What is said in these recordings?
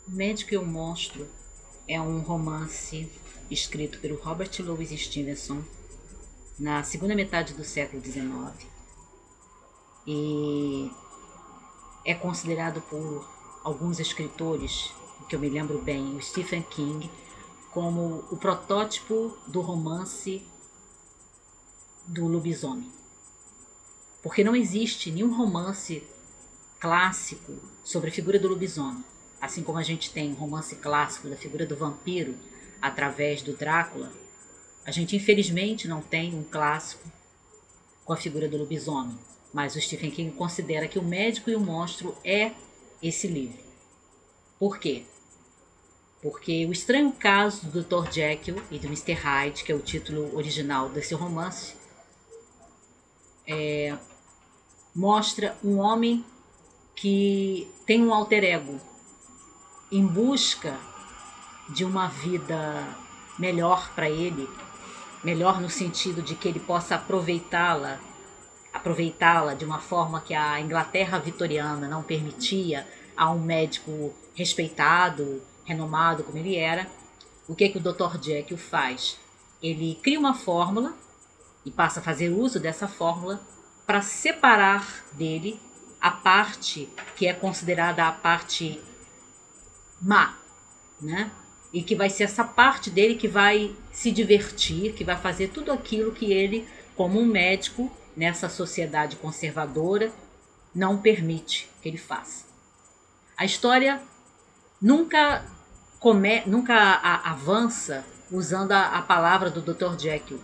O Médico e o Monstro é um romance escrito pelo Robert Louis Stevenson na segunda metade do século XIX e é considerado por alguns escritores, que eu me lembro bem, o Stephen King, como o protótipo do romance do lobisomem. Porque não existe nenhum romance clássico sobre a figura do lobisomem. Assim como a gente tem um romance clássico da figura do vampiro através do Drácula, a gente infelizmente não tem um clássico com a figura do lobisomem. Mas o Stephen King considera que O Médico e o Monstro é esse livro. Por quê? Porque O Estranho Caso do Dr. Jekyll e do Mr. Hyde, que é o título original desse romance, mostra um homem que tem um alter ego em busca de uma vida melhor para ele, melhor no sentido de que ele possa aproveitá-la de uma forma que a Inglaterra vitoriana não permitia a um médico respeitado, renomado como ele era. O que o Dr. Jekyll faz? Ele cria uma fórmula e passa a fazer uso dessa fórmula para separar dele a parte que é considerada a parte má, né? E que vai ser essa parte dele que vai se divertir, que vai fazer tudo aquilo que ele, como um médico nessa sociedade conservadora, não permite que ele faça. A história nunca avança usando a palavra do Dr. Jekyll.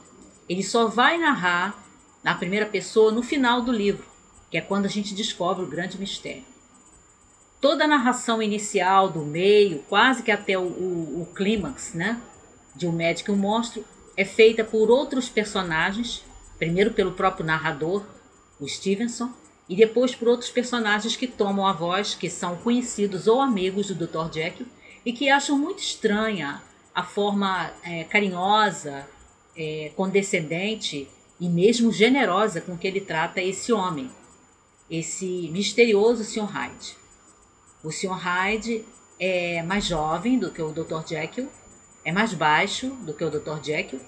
Ele só vai narrar na primeira pessoa no final do livro, que é quando a gente descobre o grande mistério. Toda a narração inicial, do meio, quase que até o clímax, né, de Um Médico e um Monstro, é feita por outros personagens, primeiro pelo próprio narrador, o Stevenson, e depois por outros personagens que tomam a voz, que são conhecidos ou amigos do Dr. Jekyll, e que acham muito estranha a forma carinhosa, condescendente e mesmo generosa com que ele trata esse homem, esse misterioso Sr. Hyde. O Sr. Hyde é mais jovem do que o Dr. Jekyll, é mais baixo do que o Dr. Jekyll,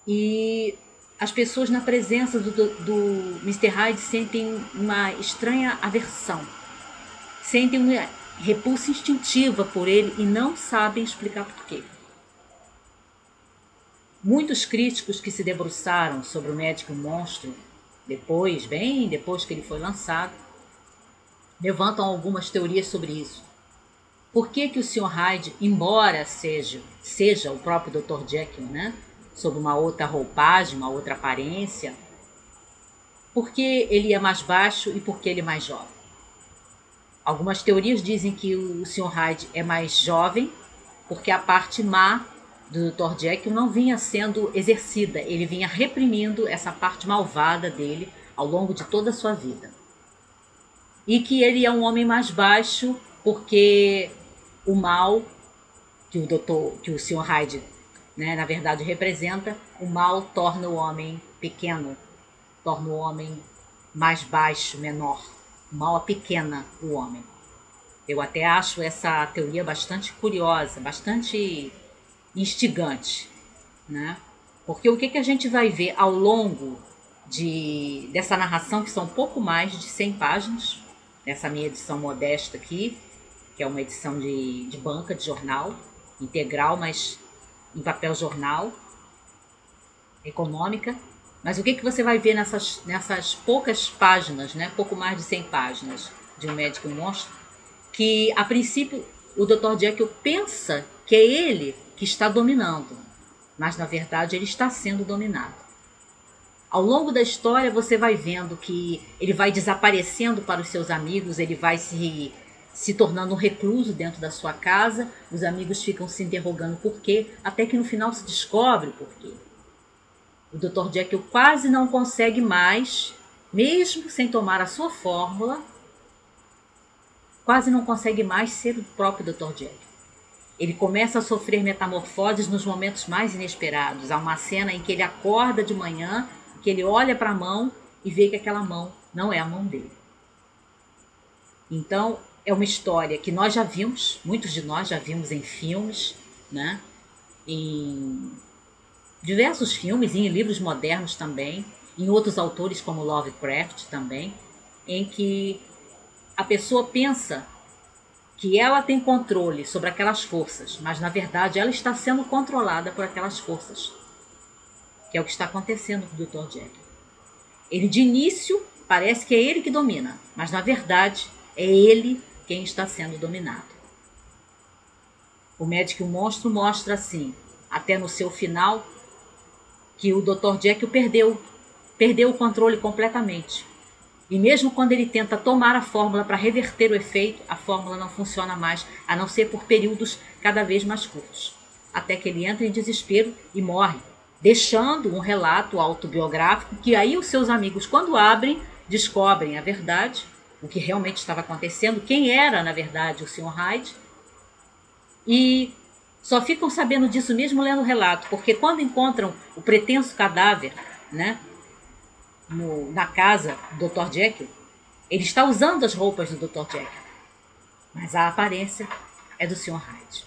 e as pessoas na presença do Mr. Hyde sentem uma estranha aversão, sentem uma repulsa instintiva por ele e não sabem explicar porquê. Muitos críticos que se debruçaram sobre O Médico e o Monstro, bem depois que ele foi lançado, levantam algumas teorias sobre isso. Por que o Sr. Hyde, embora seja o próprio Dr. Jekyll, né, sob uma outra roupagem, uma outra aparência, por que ele é mais baixo e por que ele é mais jovem? Algumas teorias dizem que o Sr. Hyde é mais jovem porque a parte má do Dr. Jekyll não vinha sendo exercida, ele vinha reprimindo essa parte malvada dele ao longo de toda a sua vida. E que ele é um homem mais baixo porque o mal que o Sr. Hyde, né, na verdade representa, o mal torna o homem pequeno, torna o homem mais baixo, menor. O mal apequena o homem. Eu até acho essa teoria bastante curiosa, bastante instigante, né? Porque o que a gente vai ver ao longo dessa narração, que são pouco mais de 100 páginas, nessa minha edição modesta aqui, que é uma edição de banca, de jornal, integral, mas em papel jornal, econômica. Mas o que você vai ver nessas poucas páginas, né? Pouco mais de 100 páginas de Um Médico e um Monstro, que a princípio o Dr. Jekyll pensa que é ele que está dominando, mas na verdade ele está sendo dominado. Ao longo da história você vai vendo que ele vai desaparecendo para os seus amigos, ele vai se tornando um recluso dentro da sua casa, os amigos ficam se interrogando por quê, até que no final se descobre por quê. O Dr. Jekyll quase não consegue mais, mesmo sem tomar a sua fórmula, quase não consegue mais ser o próprio Dr. Jekyll. Ele começa a sofrer metamorfoses nos momentos mais inesperados. Há uma cena em que ele acorda de manhã, que ele olha para a mão e vê que aquela mão não é a mão dele. Então, é uma história que nós já vimos, muitos de nós já vimos em filmes, né? Em diversos filmes, e em livros modernos também, em outros autores como Lovecraft também, em que a pessoa pensa que ela tem controle sobre aquelas forças, mas na verdade ela está sendo controlada por aquelas forças, que é o que está acontecendo com o Dr. Jekyll. Ele de início parece que é ele que domina, mas na verdade é ele quem está sendo dominado. O Médico e o Monstro mostra assim, até no seu final, que o Dr. Jekyll perdeu o controle completamente. E mesmo quando ele tenta tomar a fórmula para reverter o efeito, a fórmula não funciona mais, a não ser por períodos cada vez mais curtos. Até que ele entra em desespero e morre, deixando um relato autobiográfico que aí os seus amigos, quando abrem, descobrem a verdade, o que realmente estava acontecendo, quem era, na verdade, o Sr. Hyde, e só ficam sabendo disso mesmo lendo o relato, porque quando encontram o pretenso cadáver, né, na casa do Dr. Jekyll, ele está usando as roupas do Dr. Jekyll, mas a aparência é do Sr. Hyde.